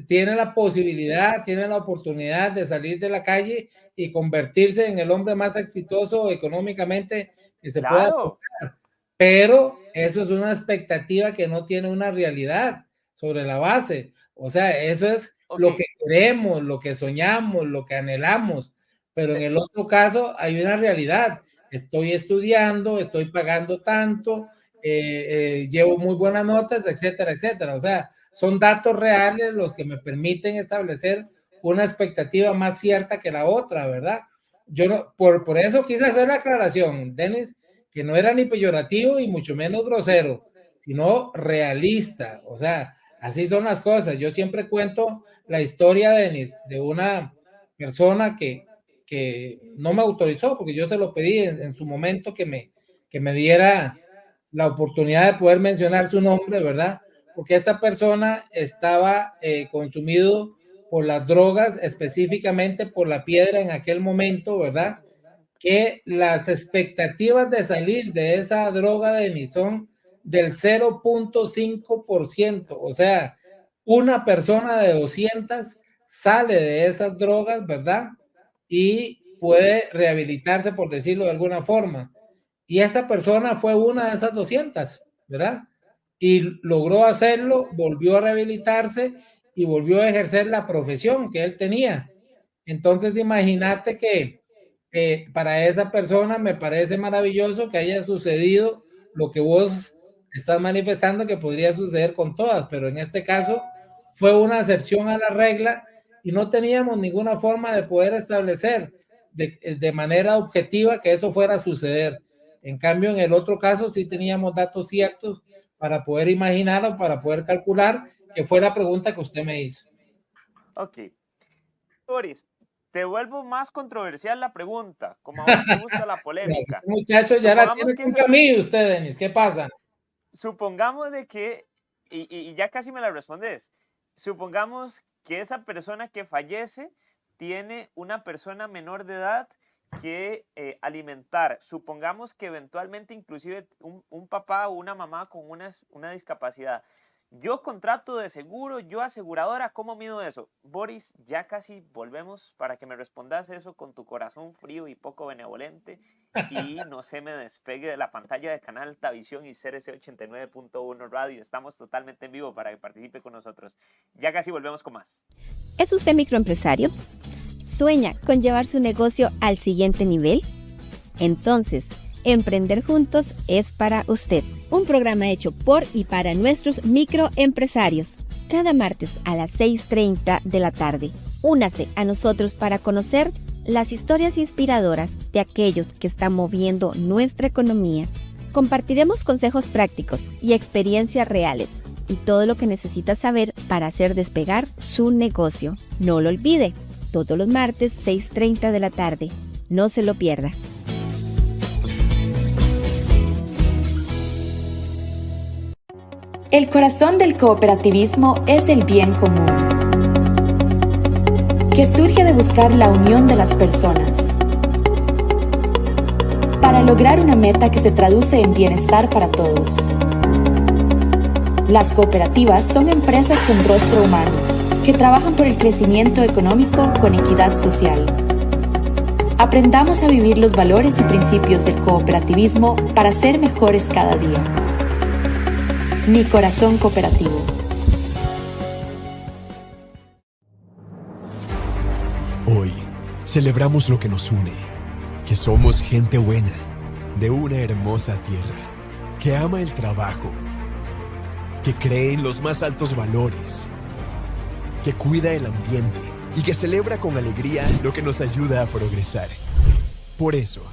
tiene la posibilidad, tiene la oportunidad de salir de la calle y convertirse en el hombre más exitoso económicamente que se pueda tocar. Pero eso es una expectativa que no tiene una realidad sobre la base. O sea, eso es lo que queremos, lo que soñamos, lo que anhelamos. Pero en el otro caso hay una realidad. Estoy estudiando, estoy pagando tanto, llevo muy buenas notas, etcétera, etcétera. O sea, son datos reales los que me permiten establecer una expectativa más cierta que la otra, ¿verdad? Yo no, por eso quise hacer la aclaración, Denis, que no era ni peyorativo y mucho menos grosero, sino realista. O sea, así son las cosas. Yo siempre cuento la historia, Denis, de una persona que no me autorizó, porque yo se lo pedí en su momento que me diera la oportunidad de poder mencionar su nombre, ¿verdad? Porque esta persona estaba consumido por las drogas, específicamente por la piedra en aquel momento, ¿verdad? Que las expectativas de salir de esa droga de Denis son del 0.5%, o sea, una persona de 200 sale de esas drogas, ¿verdad? Y puede rehabilitarse, por decirlo de alguna forma. Y esa persona fue una de esas 200, ¿verdad? Y logró hacerlo, volvió a rehabilitarse y volvió a ejercer la profesión que él tenía. Entonces, imagínate que para esa persona me parece maravilloso que haya sucedido lo que vos estás manifestando que podría suceder con todas, pero en este caso fue una excepción a la regla y no teníamos ninguna forma de poder establecer de manera objetiva que eso fuera a suceder. En cambio, en el otro caso sí teníamos datos ciertos para poder imaginar o para poder calcular, que fue la pregunta que usted me hizo.
Ok. Boris, te vuelvo más controversial la pregunta, como a vos te gusta la polémica.
Muchachos, ya la tiene contra mí usted, Denis, ¿qué pasa?
Supongamos de que, y ya casi me la respondes, supongamos que esa persona que fallece tiene una persona menor de edad que alimentar. Supongamos que eventualmente inclusive un papá o una mamá con una discapacidad. Yo contrato de seguro, yo aseguradora, ¿cómo mido eso? Boris, ya casi volvemos para que me respondas eso con tu corazón frío y poco benevolente y no se me despegue de la pantalla de Canal Altavisión y CRC 89.1 Radio. Estamos totalmente en vivo para que participe con nosotros. Ya casi volvemos con más.
¿Es usted microempresario? ¿Sueña con llevar su negocio al siguiente nivel? Entonces, Emprender Juntos es para usted. Un programa hecho por y para nuestros microempresarios. Cada martes a las 6:30 de la tarde. Únase a nosotros para conocer las historias inspiradoras de aquellos que están moviendo nuestra economía. Compartiremos consejos prácticos y experiencias reales y todo lo que necesita saber para hacer despegar su negocio. No lo olvide, todos los martes 6:30 de la tarde. No se lo pierda.
El corazón del cooperativismo es el bien común, que surge de buscar la unión de las personas, para lograr una meta que se traduce en bienestar para todos. Las cooperativas son empresas con rostro humano, que trabajan por el crecimiento económico con equidad social. Aprendamos a vivir los valores y principios del cooperativismo para ser mejores cada día. Mi corazón cooperativo.
Hoy celebramos lo que nos une, que somos gente buena, de una hermosa tierra, que ama el trabajo, que cree en los más altos valores, que cuida el ambiente y que celebra con alegría lo que nos ayuda a progresar. Por eso,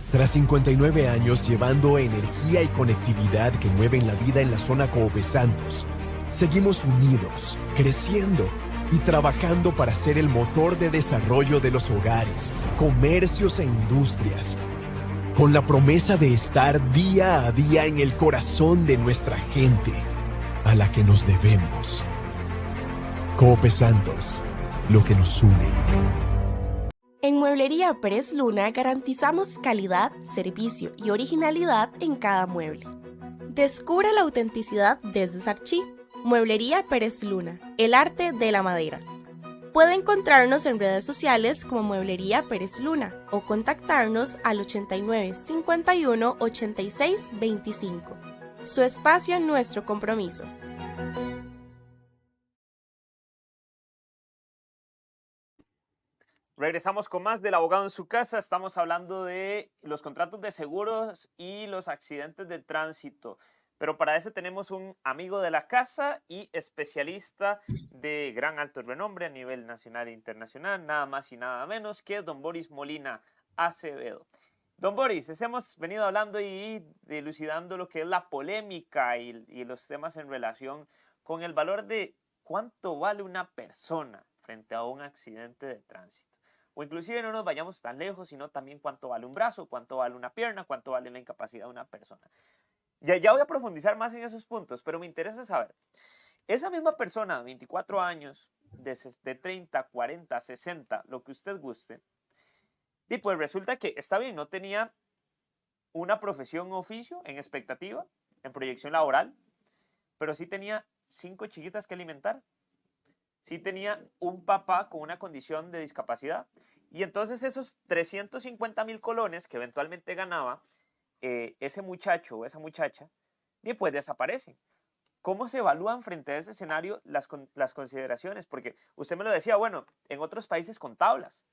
tras 59 años llevando energía y conectividad que mueven la vida en la zona Coopes Santos, seguimos unidos, creciendo y trabajando para ser el motor de desarrollo de los hogares, comercios e industrias, con la promesa de estar día a día en el corazón de nuestra gente, a la que nos debemos. Coopes Santos, lo que nos une.
En Mueblería Pérez Luna garantizamos calidad, servicio y originalidad en cada mueble. Descubra la autenticidad desde Sarchí. Mueblería Pérez Luna, el arte de la madera. Puede encontrarnos en redes sociales como Mueblería Pérez Luna o contactarnos al 89 51 86 25. Su espacio, nuestro compromiso.
Regresamos con más del abogado en su casa. Estamos hablando de los contratos de seguros y los accidentes de tránsito. Pero para eso tenemos un amigo de la casa y especialista de gran alto renombre a nivel nacional e internacional, nada más y nada menos que don Boris Molina Acevedo. Don Boris, hemos venido hablando y dilucidando lo que es la polémica y los temas en relación con el valor de cuánto vale una persona frente a un accidente de tránsito. O inclusive no nos vayamos tan lejos, sino también cuánto vale un brazo, cuánto vale una pierna, cuánto vale la incapacidad de una persona. Ya voy a profundizar más en esos puntos, pero me interesa saber, esa misma persona, 24 años, de 30, 40, 60, lo que usted guste, y pues resulta que está bien, no tenía una profesión o oficio en expectativa, en proyección laboral, pero sí tenía 5 chiquitas que alimentar, sí tenía un papá con una condición de discapacidad, y entonces esos 350,000 colones que eventualmente ganaba ese muchacho o esa muchacha, y pues desaparecen. ¿Cómo se evalúan frente a ese escenario las consideraciones? Porque usted me lo decía, bueno, en otros países con tablas,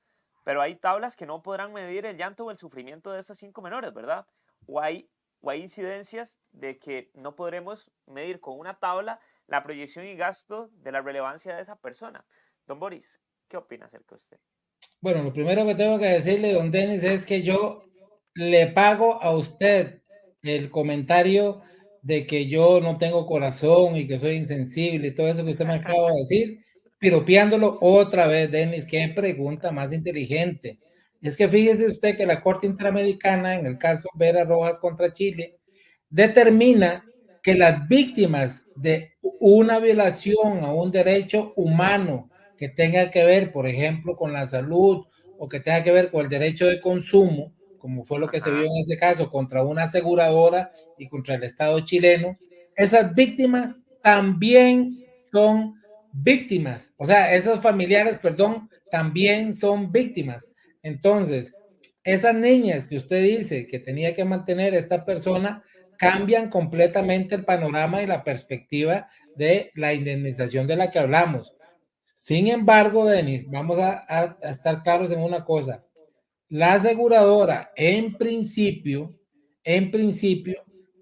pero hay tablas que no podrán medir el llanto o el sufrimiento de esos 5 menores, ¿verdad? O hay incidencias de que no podremos medir con una tabla la proyección y gasto de la relevancia de esa persona. Don Boris, ¿qué opina acerca de usted?
Bueno, lo primero que tengo que decirle, don Denis, es que yo le pago a usted el comentario de que yo no tengo corazón y que soy insensible y todo eso que usted me acaba de decir, piropeándolo otra vez, Denis. Qué pregunta más inteligente. Es que fíjese usted que la Corte Interamericana, en el caso Vera Rojas contra Chile, determina que las víctimas de una violación a un derecho humano que tenga que ver, por ejemplo, con la salud o que tenga que ver con el derecho de consumo, como fue lo que se vio en ese caso contra una aseguradora y contra el Estado chileno, esas víctimas también son víctimas, o sea, esos familiares, perdón, también son víctimas. Entonces, esas niñas que usted dice que tenía que mantener esta persona cambian completamente el panorama y la perspectiva de la indemnización de la que hablamos. Sin embargo, Denis, vamos a estar claros en una cosa. La aseguradora, en principio,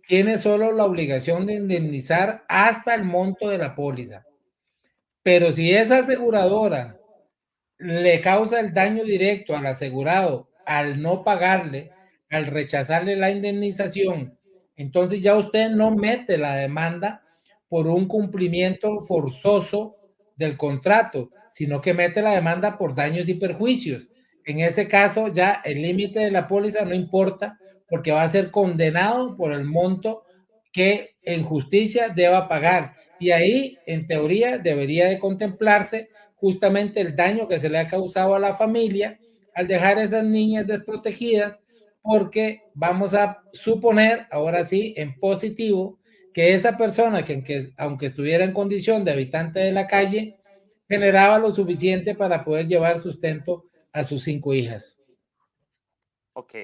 tiene solo la obligación de indemnizar hasta el monto de la póliza. Pero si esa aseguradora le causa el daño directo al asegurado al no pagarle, al rechazarle la indemnización, entonces ya usted no mete la demanda por un cumplimiento forzoso del contrato, sino que mete la demanda por daños y perjuicios. En ese caso ya el límite de la póliza no importa porque va a ser condenado por el monto que en justicia deba pagar. Y ahí, en teoría, debería de contemplarse justamente el daño que se le ha causado a la familia al dejar a esas niñas desprotegidas, porque vamos a suponer, ahora sí, en positivo, que esa persona que aunque estuviera en condición de habitante de la calle, generaba lo suficiente para poder llevar sustento a sus 5 hijas.
Ok.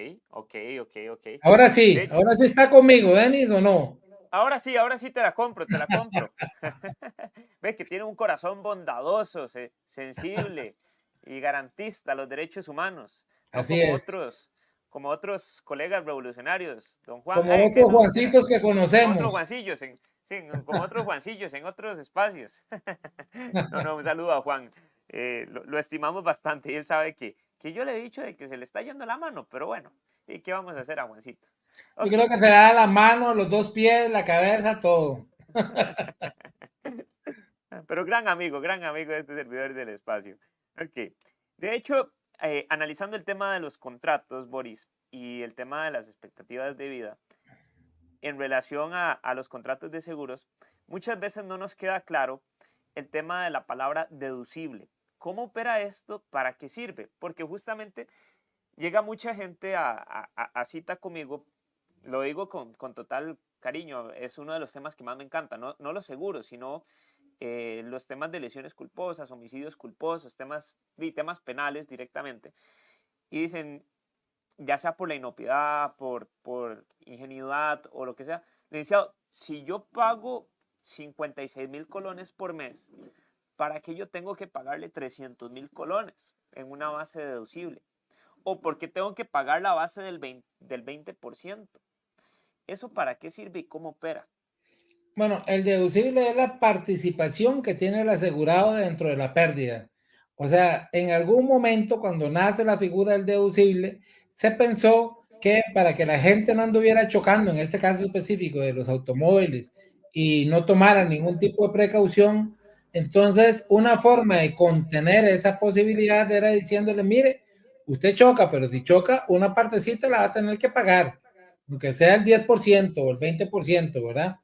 Ahora
De
sí
hecho,
está conmigo, Denis, ¿o no?
ahora sí te la compro, te la compro. Ve que tiene un corazón bondadoso, sensible y garantista a los derechos humanos, no
Así es.
como otros colegas revolucionarios, don Juan,
Como otros
no, mentira,
Juancitos que
como otros
conocemos.
Juancillos, sí, como otros Juancillos en otros espacios. No, un saludo a Juan. Lo estimamos bastante y él sabe que yo le he dicho de que se le está yendo la mano, pero bueno, ¿y qué vamos a hacer a Juancito?
Yo
Okay.
creo que te da la mano, los 2 pies, la cabeza, todo.
Pero gran amigo de este servidor del espacio. Ok. De hecho, analizando el tema de los contratos, Boris, y el tema de las expectativas de vida, en relación a los contratos de seguros, muchas veces no nos queda claro el tema de la palabra deducible. ¿Cómo opera esto? ¿Para qué sirve? Porque justamente llega mucha gente a cita conmigo, lo digo con total cariño, es uno de los temas que más me encanta, no los seguros, sino los temas de lesiones culposas, homicidios culposos, temas penales directamente. Y dicen, ya sea por la inopiedad, por ingenuidad o lo que sea, licenciado, si yo pago 56,000 colones por mes, ¿para qué yo tengo que pagarle 300,000 colones en una base deducible? ¿O por qué tengo que pagar la base del 20%? ¿Eso para qué sirve y cómo opera?
Bueno, el deducible es la participación que tiene el asegurado dentro de la pérdida. O sea, en algún momento cuando nace la figura del deducible, se pensó que para que la gente no anduviera chocando, en este caso específico de los automóviles, y no tomara ningún tipo de precaución, entonces una forma de contener esa posibilidad era diciéndole, mire, usted choca, pero si choca, una partecita la va a tener que pagar, aunque sea el 10% o el 20%, ¿verdad?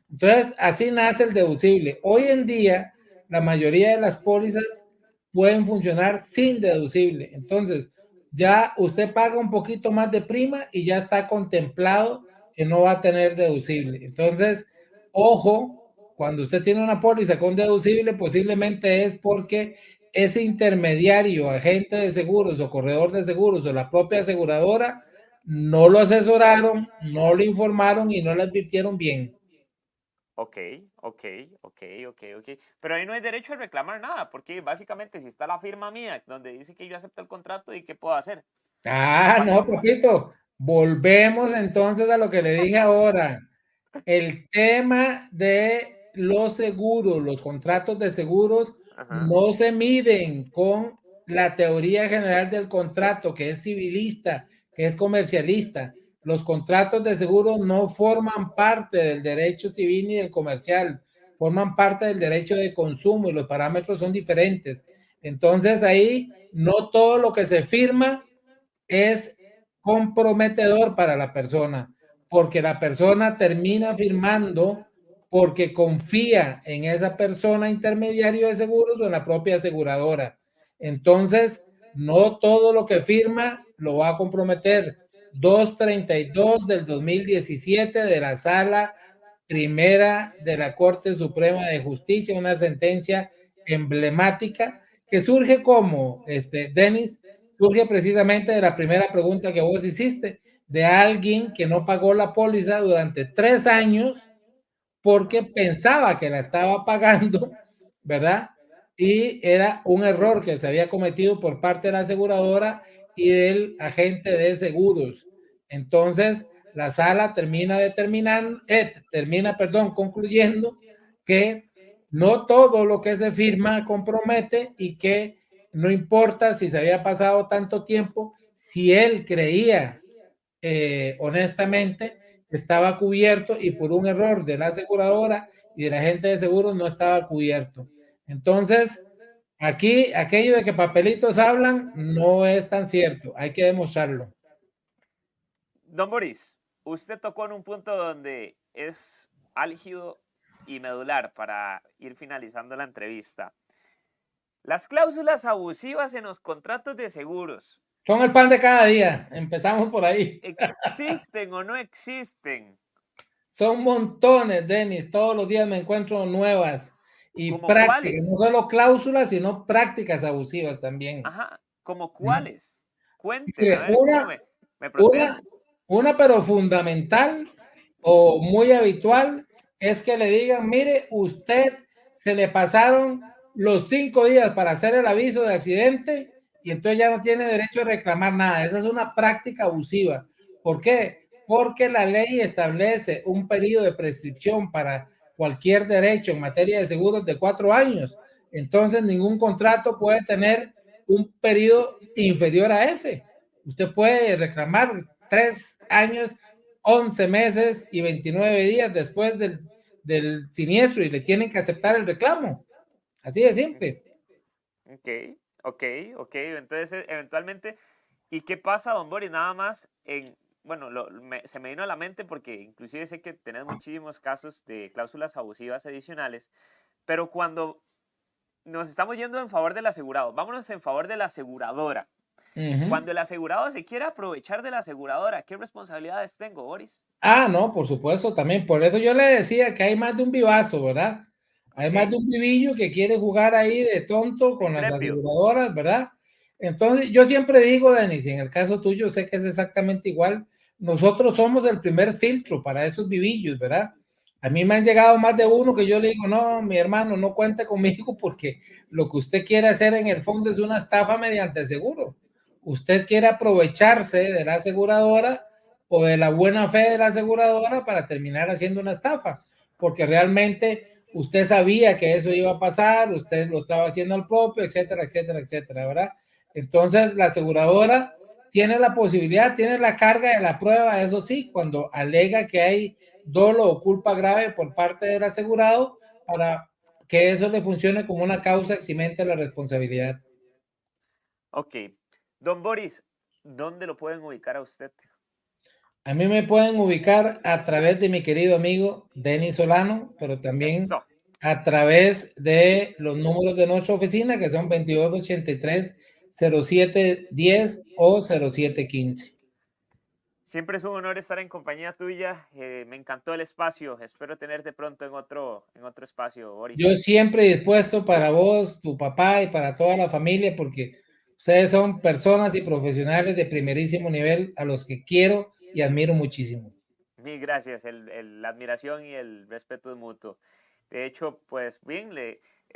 Entonces, así nace el deducible. Hoy en día, la mayoría de las pólizas pueden funcionar sin deducible. Entonces, ya usted paga un poquito más de prima y ya está contemplado que no va a tener deducible. Entonces, ojo, cuando usted tiene una póliza con deducible, posiblemente es porque ese intermediario, agente de seguros o corredor de seguros o la propia aseguradora no lo asesoraron, no lo informaron y no le advirtieron bien.
Ok, ok, ok, ok, ok. Pero ahí no hay derecho a reclamar nada, porque básicamente si está la firma mía donde dice que yo acepto el contrato, ¿y qué puedo hacer?
Ah,
¿Cuál-
no, papito. Volvemos entonces a lo que le dije ahora. El tema de los seguros, los contratos de seguros
Ajá.
no se miden con la teoría general del contrato, que es civilista, que es comercialista. Los contratos de seguro no forman parte del derecho civil ni del comercial, forman parte del derecho de consumo y los parámetros son diferentes. Entonces ahí no todo lo que se firma es comprometedor para la persona, porque la persona termina firmando porque confía en esa persona intermediario de seguros o en la propia aseguradora. Entonces, no todo lo que firma lo va a comprometer. 232 del 2017 de la Sala Primera de la Corte Suprema de Justicia, una sentencia emblemática que surge como, Denis, surge precisamente de la primera pregunta que vos hiciste, de alguien que no pagó la póliza durante 3 años porque pensaba que la estaba pagando, ¿verdad? Y era un error que se había cometido por parte de la aseguradora y del agente de seguros. Entonces, la sala concluyendo que no todo lo que se firma compromete y que no importa si se había pasado tanto tiempo, si él creía honestamente estaba cubierto y por un error de la aseguradora y de la gente de seguros no estaba cubierto. Entonces, aquí aquello de que papelitos hablan no es tan cierto, hay que demostrarlo.
Don Boris, usted tocó en un punto donde es álgido y medular para ir finalizando la entrevista. Las cláusulas abusivas en los contratos de seguros,
Son el pan de cada día, empezamos por ahí.
¿existen o no existen?
Son montones, Denis, todos los días me encuentro nuevas y
¿Como
prácticas, no
cuáles?
solo cláusulas, sino prácticas abusivas también.
Ajá, ¿como cuáles? Cuénteme, a
Mire,
ver, es que me
una,
protejo.
una pero fundamental o muy habitual es que le digan, mire, usted se le pasaron los 5 días para hacer el aviso de accidente y entonces ya no tiene derecho a reclamar nada. Esa es una práctica abusiva. ¿Por qué? Porque la ley establece un periodo de prescripción para cualquier derecho en materia de seguros de 4 años. Entonces, ningún contrato puede tener un periodo inferior a ese. Usted puede reclamar 3 años, 11 meses y 29 días después del siniestro y le tienen que aceptar el reclamo. Así de simple.
Ok, ok, ok. Entonces, eventualmente, ¿y qué pasa, don Boris? Nada más bueno, se me vino a la mente porque inclusive sé que tenés muchísimos casos de cláusulas abusivas adicionales, pero cuando nos estamos yendo en favor del asegurado, vámonos en favor de la aseguradora. Cuando el asegurado se quiere aprovechar de la aseguradora, ¿qué responsabilidades tengo, Boris?
Ah, no, por supuesto, también. Por eso yo le decía que hay más de un vivazo, ¿verdad? Hay
Ok,
más de un vivillo que quiere jugar ahí de tonto
de
con las
intrépido.
aseguradoras, ¿verdad? Entonces, yo siempre digo, Denis, y en el caso tuyo sé que es exactamente igual, nosotros somos el primer filtro para esos vivillos, ¿verdad? A mí me han llegado más de uno que yo le digo, no, mi hermano, no cuente conmigo porque lo que usted quiere hacer en el fondo es una estafa mediante seguro. Usted quiere aprovecharse de la aseguradora o de la buena fe de la aseguradora para terminar haciendo una estafa. porque realmente usted sabía que eso iba a pasar, usted lo estaba haciendo al propio, etcétera, etcétera, etcétera, ¿verdad? Entonces, la aseguradora tiene la posibilidad, tiene la carga de la prueba, eso sí, cuando alega que hay dolo o culpa grave por parte del asegurado para que eso le funcione como una causa eximente de la responsabilidad.
Ok. Don Boris, ¿dónde lo pueden ubicar a usted?
A mí me pueden ubicar a través de mi querido amigo Denis Solano, pero también
Eso.
a través de los números de nuestra oficina, que son 2283-0710 o 0715.
Siempre es un honor estar en compañía tuya. Me encantó el espacio. Espero tenerte pronto en otro espacio, Boris.
Yo siempre dispuesto para vos, tu papá y para toda la familia, porque ustedes son personas y profesionales de primerísimo nivel a los que quiero y admiro muchísimo.
Mil gracias. La admiración y el respeto es mutuo. De hecho, pues bien,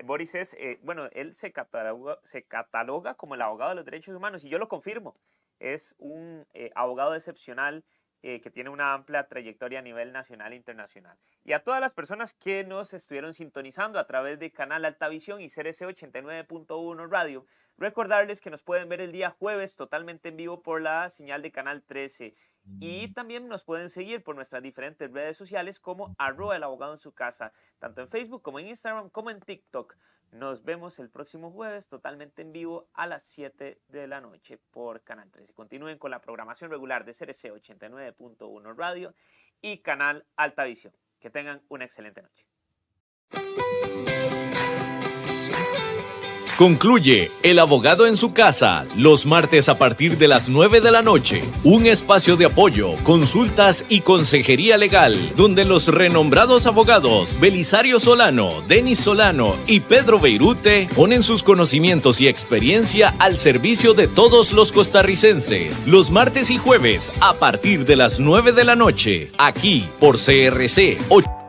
Boris es, bueno, él se cataloga como el abogado de los derechos humanos y yo lo confirmo. Es un abogado excepcional que tiene una amplia trayectoria a nivel nacional e internacional. Y a todas las personas que nos estuvieron sintonizando a través de Canal Altavisión y CRC 89.1 Radio, recordarles que nos pueden ver el día jueves totalmente en vivo por la señal de Canal 13. Y también nos pueden seguir por nuestras diferentes redes sociales como @el abogado en su casa, tanto en Facebook como en Instagram como en TikTok. Nos vemos el próximo jueves totalmente en vivo a las 7 de la noche por Canal 13. Continúen con la programación regular de CRC 89.1 Radio y Canal Altavisión. Que tengan una excelente noche.
Concluye El Abogado en su Casa, los martes a partir de las 9 de la noche. Un espacio de apoyo, consultas y consejería legal, donde los renombrados abogados Belisario Solano, Denis Solano y Pedro Beirute ponen sus conocimientos y experiencia al servicio de todos los costarricenses. Los martes y jueves a partir de las 9 de la noche, aquí por CRC 8.